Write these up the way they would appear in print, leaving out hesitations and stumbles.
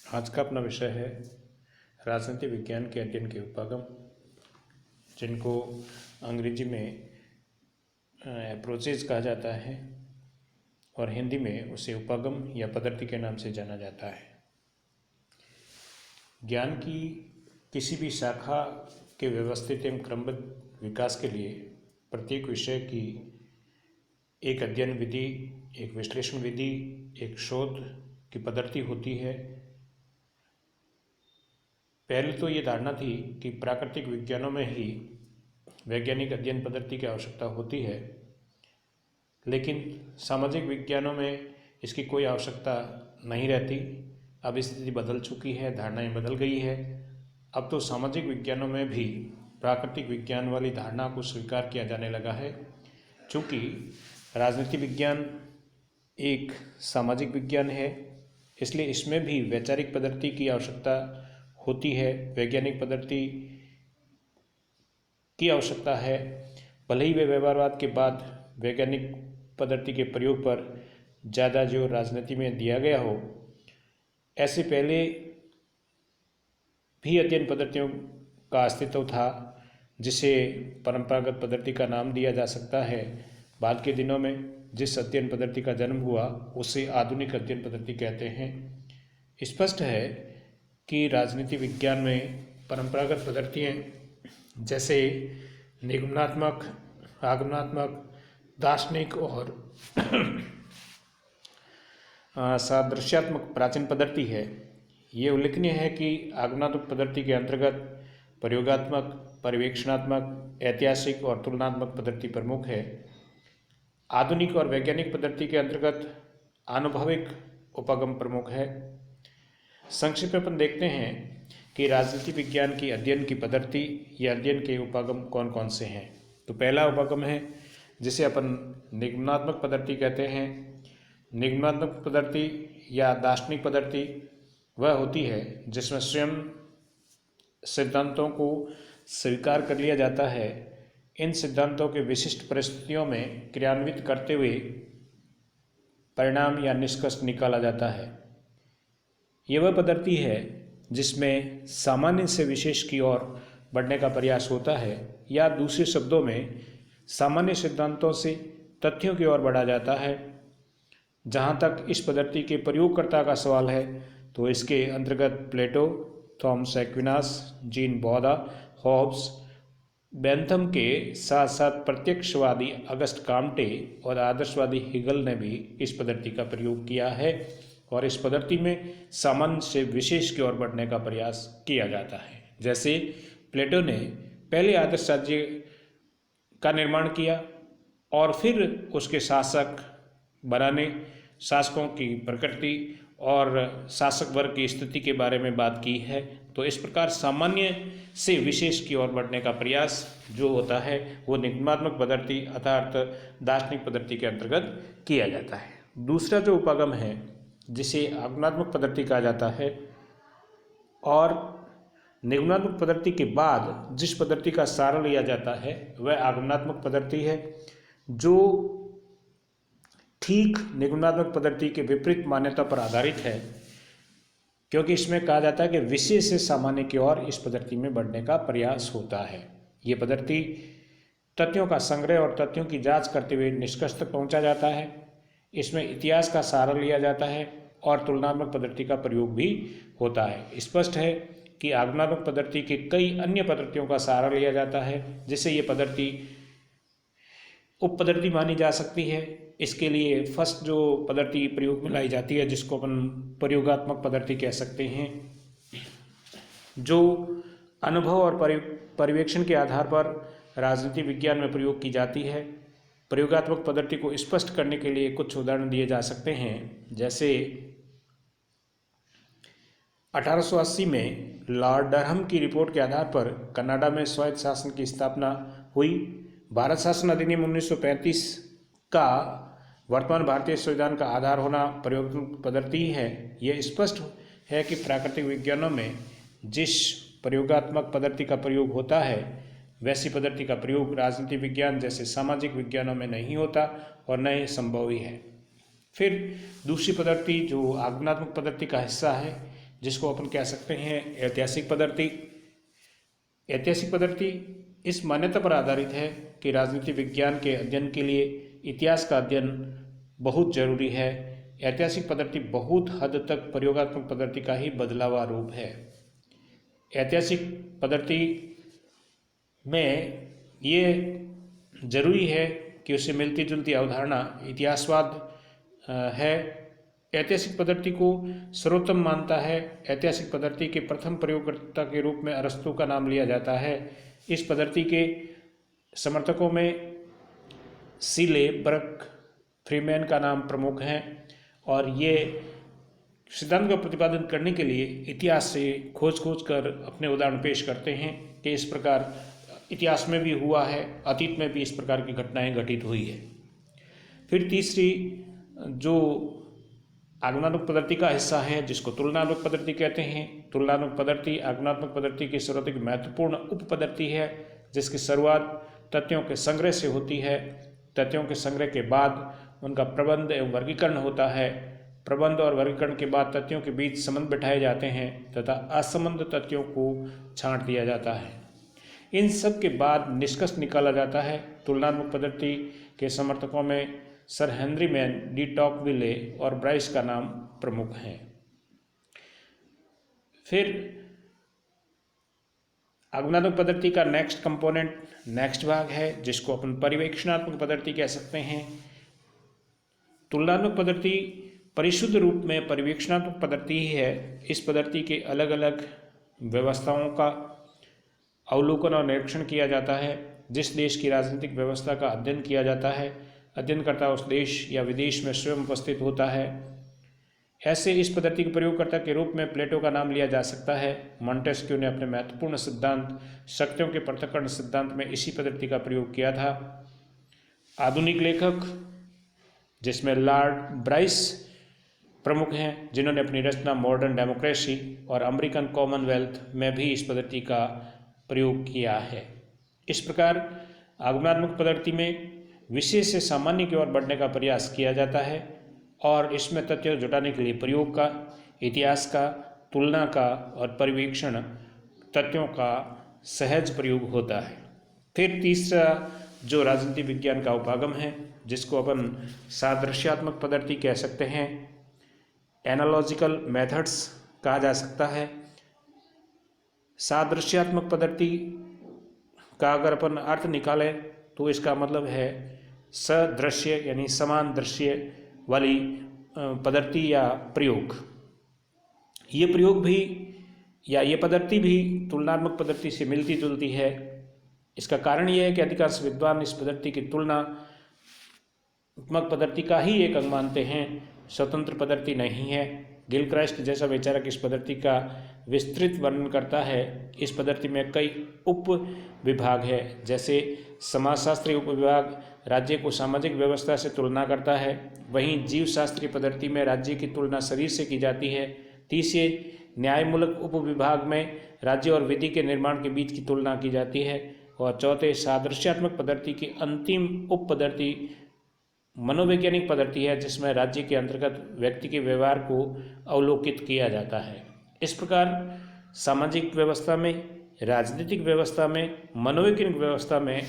आज का अपना विषय है राजनीति विज्ञान के अध्ययन के उपागम, जिनको अंग्रेजी में अप्रोचेज कहा जाता है और हिंदी में उसे उपागम या पद्धति के नाम से जाना जाता है। ज्ञान की किसी भी शाखा के व्यवस्थित एवं क्रमबद्ध विकास के लिए प्रत्येक विषय की एक अध्ययन विधि, एक विश्लेषण विधि, एक शोध की पद्धति होती है। पहले तो ये धारणा थी कि प्राकृतिक विज्ञानों में ही वैज्ञानिक अध्ययन पद्धति की आवश्यकता होती है, लेकिन सामाजिक विज्ञानों में इसकी कोई आवश्यकता नहीं रहती। अब स्थिति बदल चुकी है, धारणाएं बदल गई है। अब तो सामाजिक विज्ञानों में भी प्राकृतिक विज्ञान वाली धारणा को स्वीकार किया जाने लगा है। चूँकि राजनीति विज्ञान एक सामाजिक विज्ञान है, इसलिए इसमें भी वैचारिक पद्धति की आवश्यकता होती है, वैज्ञानिक पद्धति की आवश्यकता है। भले ही वे व्यवहारवाद के बाद वैज्ञानिक पद्धति के प्रयोग पर ज़्यादा जो राजनीति में दिया गया हो, ऐसे पहले भी अध्ययन पद्धतियों का अस्तित्व था, जिसे परंपरागत पद्धति का नाम दिया जा सकता है। बाद के दिनों में जिस अध्ययन पद्धति का जन्म हुआ उसे आधुनिक अध्ययन पद्धति कहते हैं। स्पष्ट है कि राजनीति विज्ञान में परंपरागत पद्धतियाँ जैसे निगमनात्मक, आगमनात्मक, दार्शनिक और सादृश्यात्मक प्राचीन पद्धति है। ये उल्लेखनीय है कि आगमनात्मक पद्धति के अंतर्गत प्रयोगात्मक, पर्यवेक्षणात्मक, ऐतिहासिक और तुलनात्मक पद्धति प्रमुख है। आधुनिक और वैज्ञानिक पद्धति के अंतर्गत आनुभविक उपागम प्रमुख है। संक्षिप्त में अपन देखते हैं कि राजनीति विज्ञान की अध्ययन की पद्धति या अध्ययन के उपागम कौन कौन से हैं। तो पहला उपागम है जिसे अपन निगमनात्मक पद्धति कहते हैं। निगमनात्मक पद्धति या दार्शनिक पद्धति वह होती है जिसमें स्वयं सिद्धांतों को स्वीकार कर लिया जाता है। इन सिद्धांतों के विशिष्ट परिस्थितियों में क्रियान्वित करते हुए परिणाम या निष्कर्ष निकाला जाता है। यह वह पद्धति है जिसमें सामान्य से विशेष की ओर बढ़ने का प्रयास होता है, या दूसरे शब्दों में सामान्य सिद्धांतों से तथ्यों की ओर बढ़ा जाता है। जहाँ तक इस पद्धति के प्रयोगकर्ता का सवाल है, तो इसके अंतर्गत Plato, Thomas Aquinas, Jean Bodin, Hobbes, Bentham के साथ साथ प्रत्यक्षवादी अगस्ट काम्टे और आदर्शवादी हेगल ने भी इस पद्धति का प्रयोग किया है, और इस पद्धति में सामान्य से विशेष की ओर बढ़ने का प्रयास किया जाता है। जैसे प्लेटो ने पहले आदर्श राज्य का निर्माण किया और फिर उसके शासक बनाने, शासकों की प्रकृति और शासक वर्ग की स्थिति के बारे में बात की है। तो इस प्रकार सामान्य से विशेष की ओर बढ़ने का प्रयास जो होता है वो निगमनात्मक पद्धति अर्थात दार्शनिक पद्धति के अंतर्गत किया जाता है। दूसरा जो उपागम है जिसे आगमनात्मक पद्धति कहा जाता है, और निगमनात्मक पद्धति के बाद जिस पद्धति का सहारा लिया जाता है वह आगमनात्मक पद्धति है, जो ठीक निगमनात्मक पद्धति के विपरीत मान्यता पर आधारित है, क्योंकि इसमें कहा जाता है कि विशेष से सामान्य की ओर इस पद्धति में बढ़ने का प्रयास होता है। ये पद्धति तथ्यों का संग्रह और तथ्यों की जांच करते हुए निष्कर्ष तक पहुंचा जाता है। इसमें इतिहास का सहारा लिया जाता है और तुलनात्मक पद्धति का प्रयोग भी होता है। स्पष्ट है कि आगमनात्मक पद्धति के कई अन्य पद्धतियों का सहारा लिया जाता है, जिससे ये पद्धति उप पद्धति मानी जा सकती है। इसके लिए फर्स्ट जो पद्धति प्रयोग में लाई जाती है, जिसको अपन प्रयोगात्मक पद्धति कह सकते हैं, जो अनुभव और पर्यवेक्षण के आधार पर राजनीति विज्ञान में प्रयोग की जाती है। प्रयोगात्मक पद्धति को स्पष्ट करने के लिए कुछ उदाहरण दिए जा सकते हैं। जैसे 1880 में लॉर्ड डरहम की रिपोर्ट के आधार पर कनाडा में स्वायत्त शासन की स्थापना हुई। भारत शासन अधिनियम 1935 का वर्तमान भारतीय संविधान का आधार होना प्रयोगात्मक पद्धति है। यह स्पष्ट है कि प्राकृतिक विज्ञानों में जिस प्रयोगात्मक पद्धति का प्रयोग होता है वैसी पद्धति का प्रयोग राजनीति विज्ञान जैसे सामाजिक विज्ञानों में नहीं होता और न ही संभव ही है। फिर दूसरी पद्धति जो आगमनात्मक पद्धति का हिस्सा है, जिसको अपन कह सकते हैं ऐतिहासिक पद्धति। ऐतिहासिक पद्धति इस मान्यता पर आधारित है कि राजनीति विज्ञान के अध्ययन के लिए इतिहास का अध्ययन बहुत जरूरी है। ऐतिहासिक पद्धति बहुत हद तक प्रयोगात्मक पद्धति का ही बदलावा रूप है। ऐतिहासिक पद्धति में ये जरूरी है कि उससे मिलती जुलती अवधारणा इतिहासवाद है। ऐतिहासिक पद्धति को सर्वोत्तम मानता है। ऐतिहासिक पद्धति के प्रथम प्रयोगकर्ता के रूप में अरस्तू का नाम लिया जाता है। इस पद्धति के समर्थकों में सीले, बर्क, फ्रीमैन का नाम प्रमुख हैं और ये सिद्धांत का प्रतिपादन करने के लिए इतिहास से खोज कर अपने उदाहरण पेश करते हैं कि इस प्रकार इतिहास में भी हुआ है, अतीत में भी इस प्रकार की घटनाएं घटित हुई है। फिर तीसरी जो आगमनात्मक पद्धति का हिस्सा है जिसको तुलनात्मक पद्धति कहते हैं। तुलनात्मक पद्धति आगमनात्मक पद्धति की सर्वाधिक महत्वपूर्ण उप पद्धति है जिसकी शुरुआत तथ्यों के संग्रह से होती है। तथ्यों के संग्रह के बाद उनका प्रबंध एवं वर्गीकरण होता है। प्रबंध और वर्गीकरण के बाद तथ्यों के बीच संबंध बिठाए जाते हैं तथा असंबद्ध तथ्यों को छांट दिया जाता है। इन सब के बाद निष्कर्ष निकाला जाता है। तुलनात्मक पद्धति के समर्थकों में सर हेनरी मैन, डी टॉकविले और ब्राइस का नाम प्रमुख हैं। फिर आगमनात्मक पद्धति का नेक्स्ट भाग है जिसको अपन पर्यवेक्षणात्मक पद्धति कह सकते हैं। तुलनात्मक पद्धति परिशुद्ध रूप में पर्यवेक्षणात्मक पद्धति ही है। इस पद्धति के अलग अलग व्यवस्थाओं का अवलोकन और निरीक्षण किया जाता है। जिस देश की राजनीतिक व्यवस्था का अध्ययन किया जाता है, अध्ययनकर्ता उस देश या विदेश में स्वयं उपस्थित होता है। ऐसे इस पद्धति के प्रयोगकर्ता के रूप में प्लेटो का नाम लिया जा सकता है। मॉन्टेस्क्यू ने अपने महत्वपूर्ण सिद्धांत शक्तियों के पृथक्करण सिद्धांत में इसी पद्धति का प्रयोग किया था। आधुनिक लेखक जिसमें लॉर्ड ब्राइस प्रमुख हैं जिन्होंने अपनी रचना मॉडर्न डेमोक्रेसी और अमेरिकन कॉमनवेल्थ में भी इस पद्धति का प्रयोग किया है। इस प्रकार आगमनात्मक पद्धति में विशेष से सामान्य की ओर बढ़ने का प्रयास किया जाता है और इसमें तथ्य जुटाने के लिए प्रयोग का, इतिहास का, तुलना का और पर्यवेक्षण तथ्यों का सहज प्रयोग होता है। फिर तीसरा जो राजनीति विज्ञान का उपागम है जिसको अपन सादृश्यात्मक पद्धति कह सकते हैं, एनालॉजिकल मेथड्स कहा जा सकता है। सादृश्यात्मक पद्धति का अगर अपन अर्थ निकालें तो इसका मतलब है सदृश्य यानी समान दृश्य वाली पद्धति या प्रयोग। ये प्रयोग भी या ये पद्धति भी तुलनात्मक पद्धति से मिलती जुलती है। इसका कारण ये है कि अधिकांश विद्वान इस पद्धति की तुलनात्मक पद्धति का ही एक अंग मानते हैं, स्वतंत्र पद्धति नहीं है। गिलक्राइस्ट जैसा विचारक इस पद्धति का विस्तृत वर्णन करता है। इस पद्धति में कई उप विभाग है, जैसे समाजशास्त्रीय उप विभाग राज्य को सामाजिक व्यवस्था से तुलना करता है। वहीं जीवशास्त्रीय पद्धति में राज्य की तुलना शरीर से की जाती है। तीसरे न्यायमूलक उप विभाग में राज्य और विधि के निर्माण के बीच की तुलना की जाती है। और चौथे सादृश्यात्मक पद्धति की अंतिम उप पद्धति मनोवैज्ञानिक पद्धति है जिसमें राज्य के अंतर्गत व्यक्ति के व्यवहार को अवलोकित किया जाता है। इस प्रकार सामाजिक व्यवस्था में, राजनीतिक व्यवस्था में, मनोवैज्ञानिक व्यवस्था में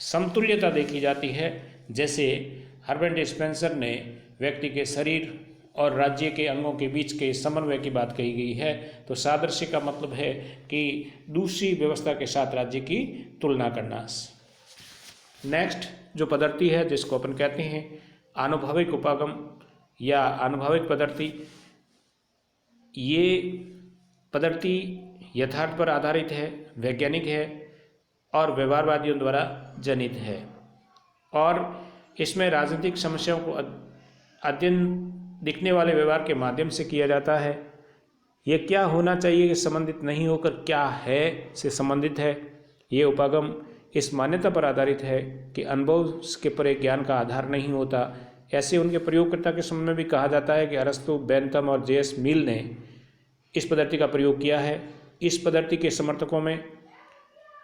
समतुल्यता देखी जाती है। जैसे हर्बर्ट स्पेंसर ने व्यक्ति के शरीर और राज्य के अंगों के बीच के समन्वय की बात कही गई है। तो सादृश्य का मतलब है कि दूसरी व्यवस्था के साथ राज्य की तुलना करना। नेक्स्ट जो पद्धति है जिसको अपन कहते हैं आनुभविक उपागम या आनुभविक पद्धति, ये पद्धति यथार्थ पर आधारित है, वैज्ञानिक है और व्यवहारवादियों द्वारा जनित है और इसमें राजनीतिक समस्याओं को अध्ययन दिखने वाले व्यवहार के माध्यम से किया जाता है। यह क्या होना चाहिए कि संबंधित नहीं होकर क्या है से संबंधित है। ये उपागम इस मान्यता पर आधारित है कि अनुभव के परे ज्ञान का आधार नहीं होता। ऐसे उनके प्रयोगकर्ता के समय में भी कहा जाता है कि अरस्तु, बेंथम और जे.एस. मिल ने इस पद्धति का प्रयोग किया है। इस पद्धति के समर्थकों में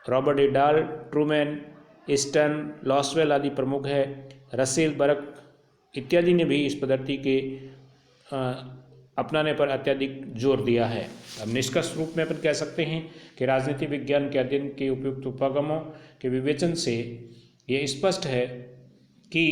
रॉबर्ट ए. डाल, ट्रूमैन, ईस्टन, लॉसवेल आदि प्रमुख है। रसेल, बर्क इत्यादि ने भी इस पद्धति के अपनाने पर अत्यधिक जोर दिया है। अब निष्कर्ष रूप में अपन कह सकते हैं कि राजनीति विज्ञान के अध्ययन के उपयुक्त उपागमों के विवेचन से ये स्पष्ट है कि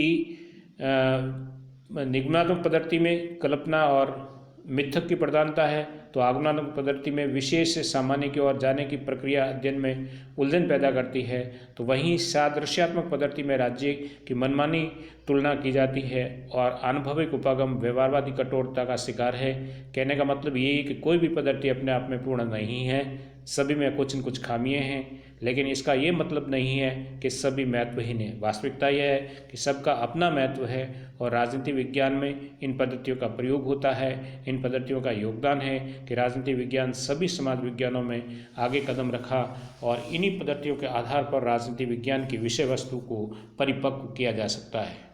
निगमनात्मक पद्धति में कल्पना और मिथक की प्रधानता है, तो आगमनात्मक पद्धति में विशेष से सामान्य की ओर जाने की प्रक्रिया अध्ययन में उलझन पैदा करती है। तो वहीं सादृश्यात्मक पद्धति में राज्य की मनमानी तुलना की जाती है और अनुभविक उपागम व्यवहारवादी कठोरता का शिकार है। कहने का मतलब ये है कि कोई भी पद्धति अपने आप में पूर्ण नहीं है, सभी में कुछ न कुछ खामियां हैं, लेकिन इसका ये मतलब नहीं है कि सभी महत्वहीन है। वास्तविकता यह है कि सबका अपना महत्व है और राजनीति विज्ञान में इन पद्धतियों का प्रयोग होता है। इन पद्धतियों का योगदान है कि राजनीति विज्ञान सभी समाज विज्ञानों में आगे कदम रखा और इन्हीं पद्धतियों के आधार पर राजनीति विज्ञान की विषय वस्तु को परिपक्व किया जा सकता है।